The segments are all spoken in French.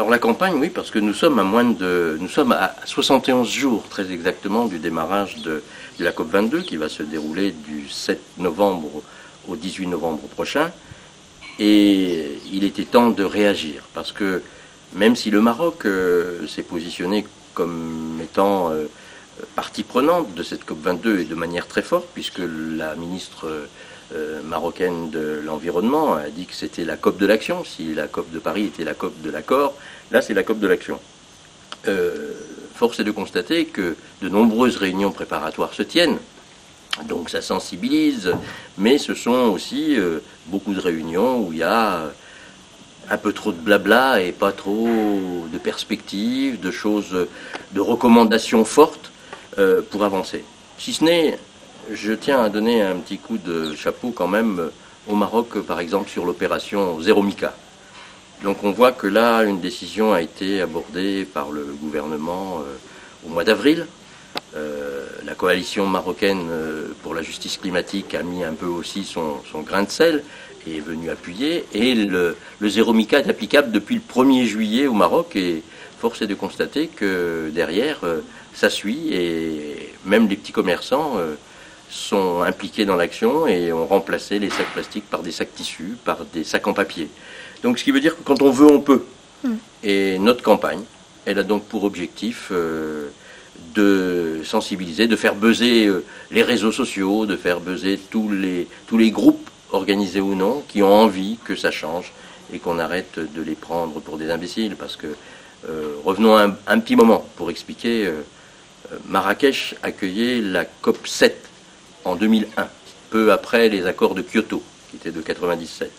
Alors la campagne, oui, parce que nous sommes à 71 jours très exactement du démarrage de la COP22 qui va se dérouler du 7 novembre au 18 novembre prochain. Et il était temps de réagir parce que même si le Maroc s'est positionné comme étant partie prenante de cette COP22 et de manière très forte, puisque la ministre marocaine de l'environnement a dit que c'était la COP de l'action. Si la COP de Paris était la COP de l'accord, là c'est la COP de l'action. Force est de constater que de nombreuses réunions préparatoires se tiennent, donc ça sensibilise, mais ce sont aussi beaucoup de réunions où il y a un peu trop de blabla et pas trop de perspectives, de choses, de recommandations fortes pour avancer. Si ce n'est, je tiens à donner un petit coup de chapeau quand même au Maroc, par exemple, sur l'opération Zéro Mica. Donc on voit que là, une décision a été abordée par le gouvernement au mois d'avril. La coalition marocaine pour la justice climatique a mis un peu aussi son grain de sel et est venue appuyer. Et le Zéro Mica est applicable depuis le 1er juillet au Maroc. Et force est de constater que derrière, ça suit. Et même les petits commerçants sont impliqués dans l'action et ont remplacé les sacs plastiques par des sacs tissus, par des sacs en papier. Donc ce qui veut dire que quand on veut, on peut. Et notre campagne, elle a donc pour objectif de sensibiliser, de faire buzzer les réseaux sociaux, de faire buzzer tous les groupes, organisés ou non, qui ont envie que ça change et qu'on arrête de les prendre pour des imbéciles. Parce que, revenons un petit moment pour expliquer, Marrakech accueillait la COP 7 en 2001, peu après les accords de Kyoto, qui étaient de 97.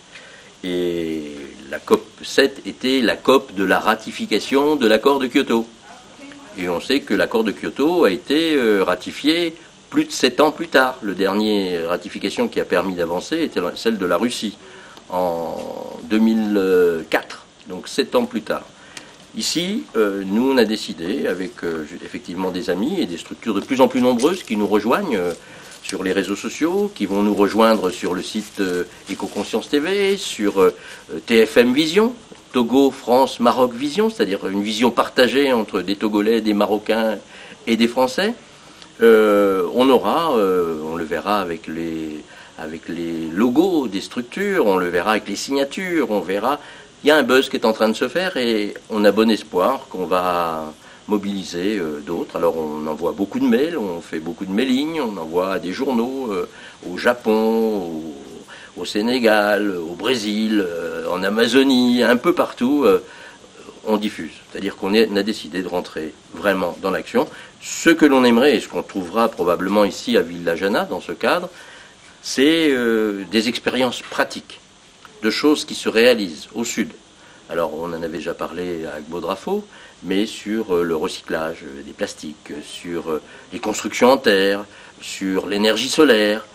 Et la COP 7 était la COP de la ratification de l'accord de Kyoto. Et on sait que l'accord de Kyoto a été ratifié plus de 7 ans plus tard. Le dernier ratification qui a permis d'avancer était celle de la Russie en 2004, donc 7 ans plus tard. Ici, nous, on a décidé, avec effectivement des amis et des structures de plus en plus nombreuses qui nous rejoignent sur les réseaux sociaux, qui vont nous rejoindre sur le site Éco-Conscience TV, sur TFM Vision, Togo, France, Maroc Vision, c'est-à-dire une vision partagée entre des Togolais, des Marocains et des Français. On le verra avec les logos des structures, on le verra avec les signatures, on verra. Il y a un buzz qui est en train de se faire et on a bon espoir qu'on va mobiliser d'autres. Alors on envoie beaucoup de mails, on fait beaucoup de mailings, on envoie des journaux au Japon, au Sénégal, au Brésil, en Amazonie, un peu partout, on diffuse. C'est-à-dire qu'on a décidé de rentrer vraiment dans l'action. Ce que l'on aimerait, et ce qu'on trouvera probablement ici à Villajana dans ce cadre, c'est des expériences pratiques, de choses qui se réalisent au sud. Alors on en avait déjà parlé avec Baudrafo, mais sur le recyclage des plastiques, sur les constructions en terre, sur l'énergie solaire,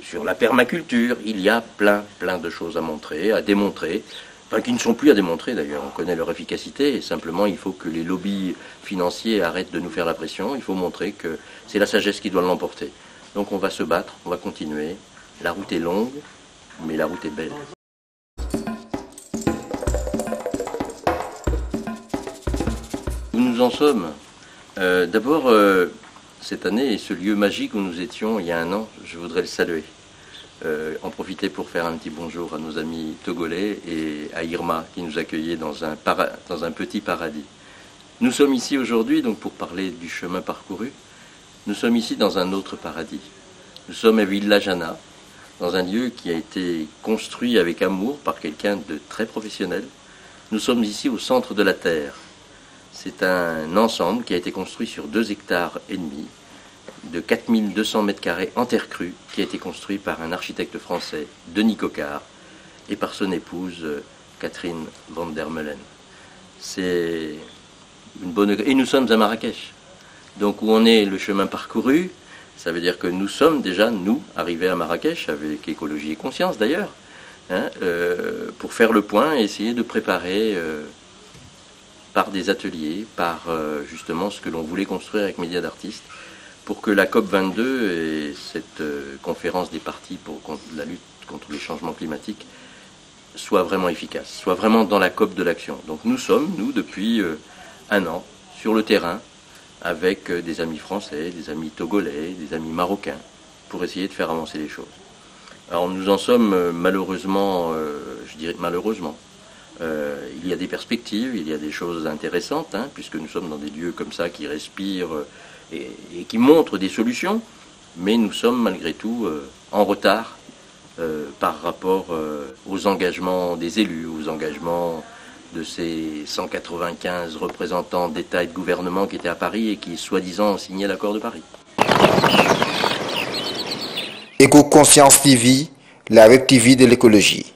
sur la permaculture, il y a plein de choses à montrer, à démontrer, enfin qui ne sont plus à démontrer d'ailleurs, on connaît leur efficacité, et simplement il faut que les lobbies financiers arrêtent de nous faire la pression, il faut montrer que c'est la sagesse qui doit l'emporter. Donc on va se battre, on va continuer, la route est longue, mais la route est belle. Où nous en sommes d'abord, cette année et ce lieu magique où nous étions il y a un an, je voudrais le saluer. En profiter pour faire un petit bonjour à nos amis togolais et à Irma qui nous accueillait dans un petit paradis. Nous sommes ici aujourd'hui donc pour parler du chemin parcouru. Nous sommes ici dans un autre paradis. Nous sommes à Villajana, dans un lieu qui a été construit avec amour par quelqu'un de très professionnel. Nous sommes ici au centre de la Terre. C'est un ensemble qui a été construit sur 2,5 hectares de 4200 mètres carrés en terre crue, qui a été construit par un architecte français, Denis Coquart, et par son épouse, Catherine van der Meulen. C'est une bonne... Et nous sommes à Marrakech. Donc où on est le chemin parcouru, ça veut dire que nous sommes déjà, nous, arrivés à Marrakech, avec Écologie et Conscience d'ailleurs, pour faire le point et essayer de préparer par des ateliers, par justement ce que l'on voulait construire avec Médias d'artistes, pour que la COP22 et cette conférence des partis pour la lutte contre les changements climatiques soit vraiment efficace, soit vraiment dans la COP de l'action. Donc nous sommes, depuis un an, sur le terrain, avec des amis français, des amis togolais, des amis marocains, pour essayer de faire avancer les choses. Alors nous en sommes malheureusement, je dirais malheureusement, il y a des perspectives, il y a des choses intéressantes, puisque nous sommes dans des lieux comme ça qui respirent et qui montrent des solutions, mais nous sommes malgré tout en retard par rapport aux engagements des élus, aux engagements de ces 195 représentants d'État et de gouvernement qui étaient à Paris et qui, soi-disant, ont signé l'accord de Paris. Éco-Conscience TV, la web TV de l'écologie.